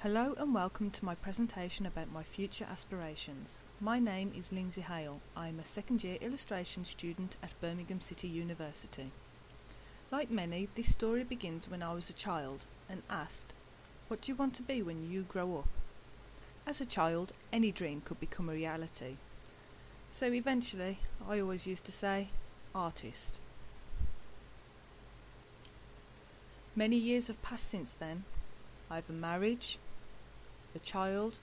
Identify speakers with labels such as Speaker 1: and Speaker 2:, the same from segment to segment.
Speaker 1: Hello and welcome to my presentation about my future aspirations. My name is Lyndsey Hale. I am a second year illustration student at Birmingham City University. Like many, this story begins when I was a child and asked, "What do you want to be when you grow up?" As a child, any dream could become a reality. So eventually, I always used to say, artist. Many years have passed since then. I have a marriage, a child,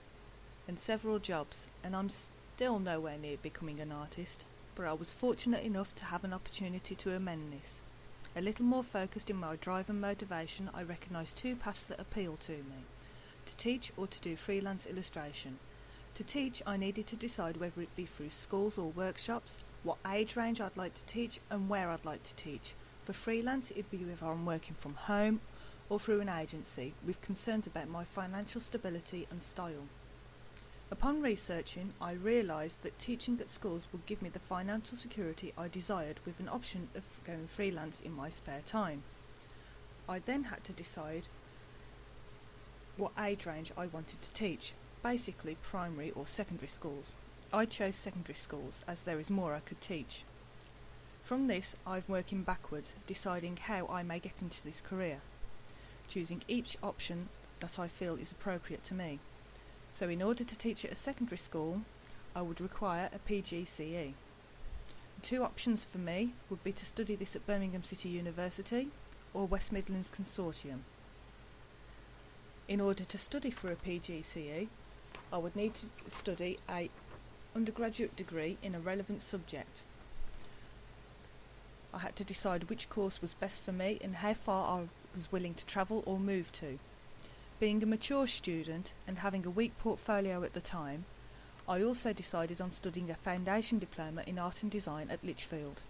Speaker 1: and several jobs, and I'm still nowhere near becoming an artist, but I was fortunate enough to have an opportunity to amend this. A little more focused in my drive and motivation, I recognised two paths that appeal to me: to teach or to do freelance illustration. To teach, I needed to decide whether it be through schools or workshops, what age range I'd like to teach, and where I'd like to teach. For freelance, it'd be whether I'm working from home or through an agency, with concerns about my financial stability and style. Upon researching, I realised that teaching at schools would give me the financial security I desired, with an option of going freelance in my spare time. I then had to decide what age range I wanted to teach, basically primary or secondary schools. I chose secondary schools as there is more I could teach. From this, I'm working backwards, deciding how I may get into this career, choosing each option that I feel is appropriate to me. So in order to teach at a secondary school, I would require a PGCE. The two options for me would be to study this at Birmingham City University or West Midlands Consortium. In order to study for a PGCE, I would need to study an undergraduate degree in a relevant subject. I had to decide which course was best for me and how far I was willing to travel or move to. Being a mature student and having a weak portfolio at the time, I also decided on studying a foundation diploma in art and design at Lichfield.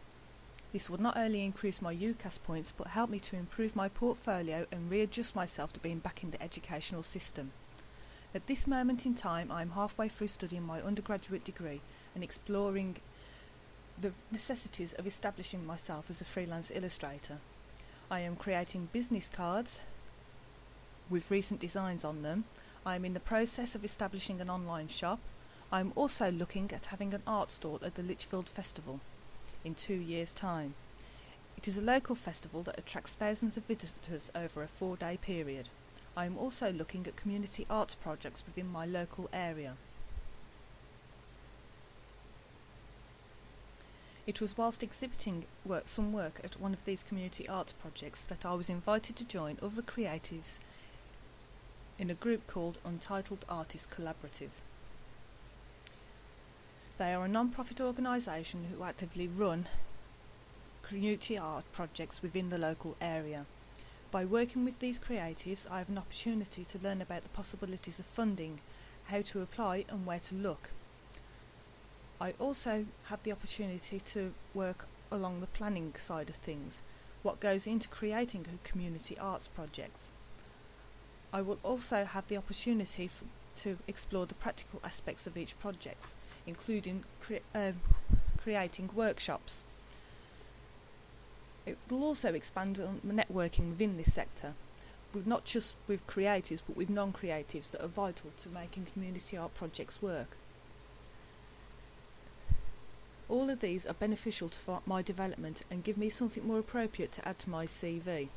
Speaker 1: This would not only increase my UCAS points but help me to improve my portfolio and readjust myself to being back in the educational system. At this moment in time, I am halfway through studying my undergraduate degree and exploring the necessities of establishing myself as a freelance illustrator. I am creating business cards with recent designs on them. I am in the process of establishing an online shop. I am also looking at having an art stall at the Lichfield Festival in 2 years' time. It is a local festival that attracts thousands of visitors over a 4-day period. I am also looking at community arts projects within my local area. It was whilst exhibiting some work at one of these community arts projects that I was invited to join other creatives in a group called Untitled Artists Collaborative. They are a non-profit organisation who actively run community art projects within the local area. By working with these creatives, I have an opportunity to learn about the possibilities of funding, how to apply and where to look. I also have the opportunity to work along the planning side of things, what goes into creating a community arts projects. I will also have the opportunity to explore the practical aspects of each project, including creating workshops. It will also expand on networking within this sector, not just with creatives but with non-creatives that are vital to making community art projects work. All of these are beneficial to my development and give me something more appropriate to add to my CV.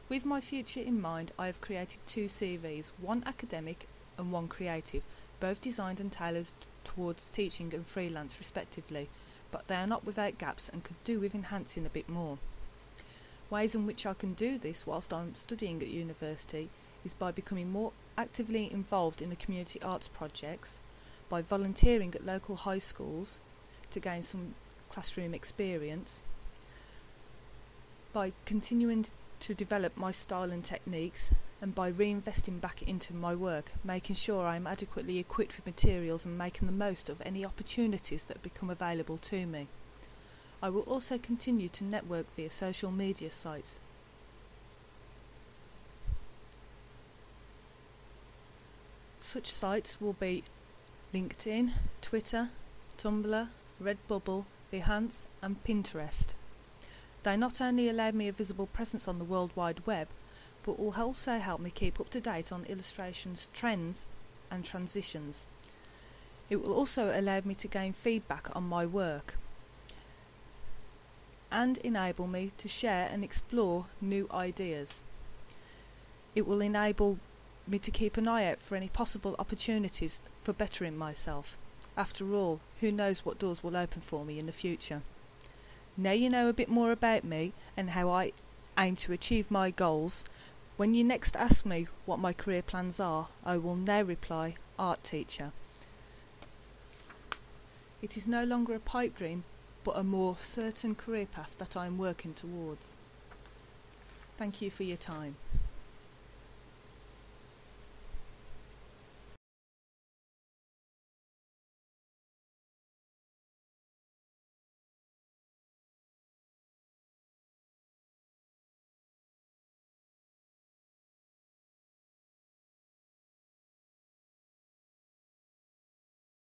Speaker 1: With my future in mind, I have created 2 CVs, one academic and one creative, both designed and tailored towards teaching and freelance respectively, but they are not without gaps and could do with enhancing a bit more. Ways in which I can do this whilst I'm studying at university is by becoming more actively involved in the community arts projects, by volunteering at local high schools to gain some classroom experience, by continuing to develop my style and techniques, and by reinvesting back into my work, making sure I am adequately equipped with materials and making the most of any opportunities that become available to me. I will also continue to network via social media sites. Such sites will be LinkedIn, Twitter, Tumblr, Redbubble, Behance and Pinterest. They not only allow me a visible presence on the World Wide Web, but will also help me keep up to date on illustrations, trends and transitions. It will also allow me to gain feedback on my work and enable me to share and explore new ideas. It will enable me to keep an eye out for any possible opportunities for bettering myself. After all, who knows what doors will open for me in the future. Now you know a bit more about me and how I aim to achieve my goals. When you next ask me what my career plans are, I will now reply, art teacher. It is no longer a pipe dream, but a more certain career path that I am working towards. Thank you for your time.